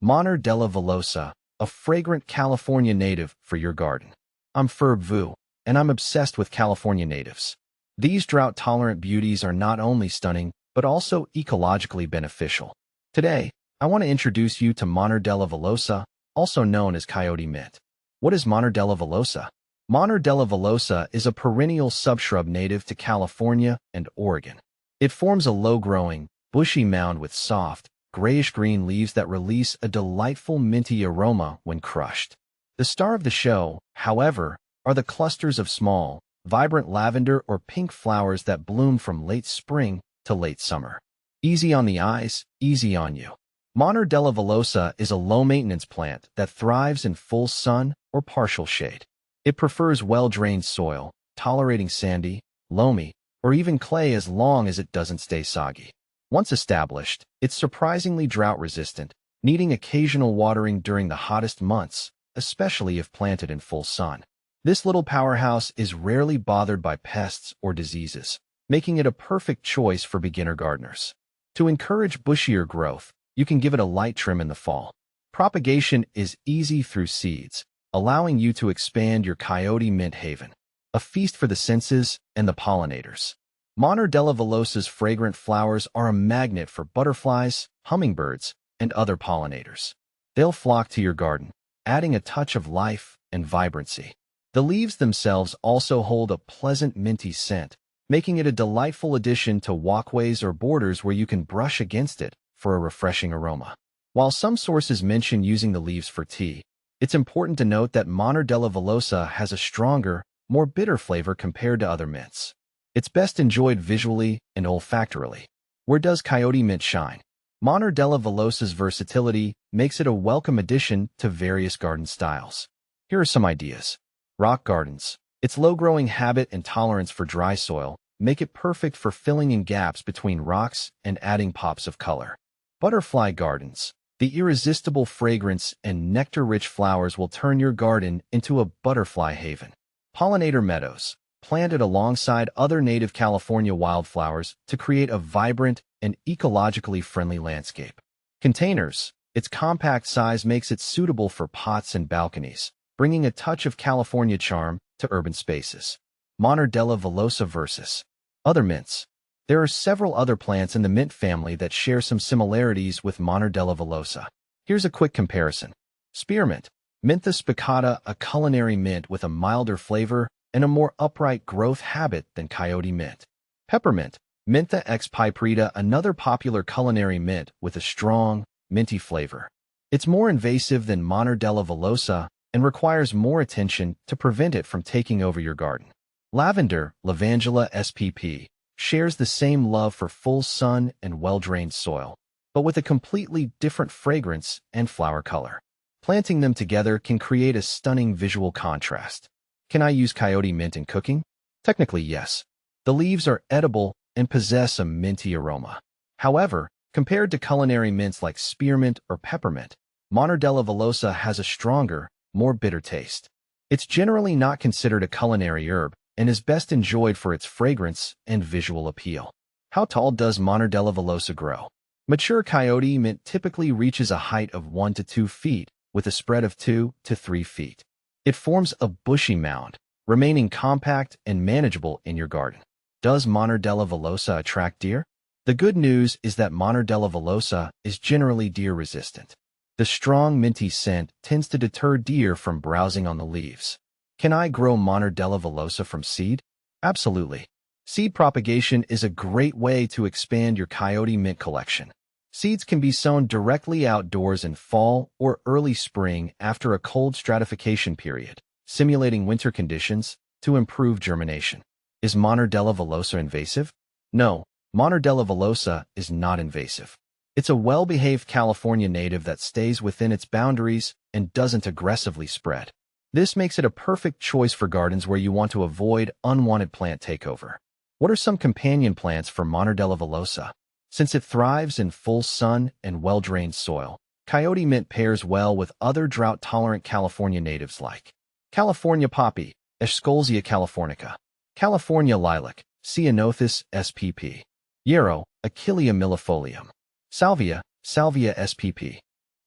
Monardella villosa, a fragrant California native for your garden. I'm Ferb Vu, and I'm obsessed with California natives. These drought-tolerant beauties are not only stunning, but also ecologically beneficial. Today, I want to introduce you to Monardella villosa, also known as Coyote mint. What is Monardella villosa? Monardella villosa is a perennial subshrub native to California and Oregon. It forms a low-growing, bushy mound with soft, grayish-green leaves that release a delightful minty aroma when crushed. The star of the show, however, are the clusters of small, vibrant lavender or pink flowers that bloom from late spring to late summer. Easy on the eyes, easy on you. Monardella villosa is a low-maintenance plant that thrives in full sun or partial shade. It prefers well-drained soil, tolerating sandy, loamy, or even clay as long as it doesn't stay soggy. Once established, it's surprisingly drought-resistant, needing occasional watering during the hottest months, especially if planted in full sun. This little powerhouse is rarely bothered by pests or diseases, making it a perfect choice for beginner gardeners. To encourage bushier growth, you can give it a light trim in the fall. Propagation is easy through seeds, allowing you to expand your Coyote mint haven, a feast for the senses and the pollinators. Monardella villosa's fragrant flowers are a magnet for butterflies, hummingbirds, and other pollinators. They'll flock to your garden, adding a touch of life and vibrancy. The leaves themselves also hold a pleasant minty scent, making it a delightful addition to walkways or borders where you can brush against it for a refreshing aroma. While some sources mention using the leaves for tea, it's important to note that Monardella villosa has a stronger, more bitter flavor compared to other mints. It's best enjoyed visually and olfactorily. Where does Coyote mint shine? Monardella villosa's versatility makes it a welcome addition to various garden styles. Here are some ideas. Rock gardens. Its low-growing habit and tolerance for dry soil make it perfect for filling in gaps between rocks and adding pops of color. Butterfly gardens. The irresistible fragrance and nectar-rich flowers will turn your garden into a butterfly haven. Pollinator meadows. Planted alongside other native California wildflowers to create a vibrant and ecologically friendly landscape. Containers. Its compact size makes it suitable for pots and balconies, bringing a touch of California charm to urban spaces. Monardella villosa versus other mints. There are several other plants in the mint family that share some similarities with Monardella villosa. Here's a quick comparison. Spearmint. Mentha spicata, a culinary mint with a milder flavor and a more upright growth habit than Coyote mint. Peppermint. Mentha ex piperita, another popular culinary mint with a strong, minty flavor. It's more invasive than Monardella villosa and requires more attention to prevent it from taking over your garden. Lavender, Lavandula spp, shares the same love for full sun and well-drained soil, but with a completely different fragrance and flower color. Planting them together can create a stunning visual contrast. Can I use Coyote mint in cooking? Technically, yes. The leaves are edible and possess a minty aroma. However, compared to culinary mints like spearmint or peppermint, Monardella villosa has a stronger, more bitter taste. It's generally not considered a culinary herb and is best enjoyed for its fragrance and visual appeal. How tall does Monardella villosa grow? Mature Coyote mint typically reaches a height of 1 to 2 feet with a spread of 2 to 3 feet. It forms a bushy mound, remaining compact and manageable in your garden. Does Monardella villosa attract deer? The good news is that Monardella villosa is generally deer-resistant. The strong minty scent tends to deter deer from browsing on the leaves. Can I grow Monardella villosa from seed? Absolutely. Seed propagation is a great way to expand your Coyote mint collection. Seeds can be sown directly outdoors in fall or early spring after a cold stratification period, simulating winter conditions to improve germination. Is Monardella villosa invasive? No, Monardella villosa is not invasive. It's a well-behaved California native that stays within its boundaries and doesn't aggressively spread. This makes it a perfect choice for gardens where you want to avoid unwanted plant takeover. What are some companion plants for Monardella villosa? Since it thrives in full sun and well-drained soil, Coyote mint pairs well with other drought-tolerant California natives like California poppy, Eschscholzia californica, California lilac, Ceanothus spp, yarrow, Achillea millefolium, salvia, Salvia spp.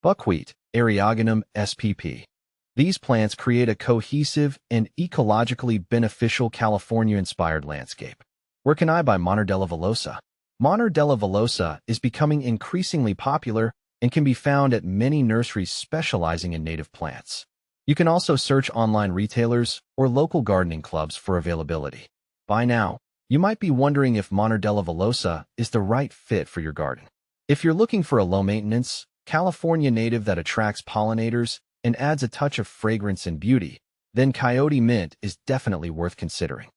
Buckwheat, Eriogonum spp. These plants create a cohesive and ecologically beneficial California-inspired landscape. Where can I buy Monardella villosa? Monardella villosa is becoming increasingly popular and can be found at many nurseries specializing in native plants. You can also search online retailers or local gardening clubs for availability. By now, you might be wondering if Monardella villosa is the right fit for your garden. If you're looking for a low-maintenance, California native that attracts pollinators and adds a touch of fragrance and beauty, then Coyote mint is definitely worth considering.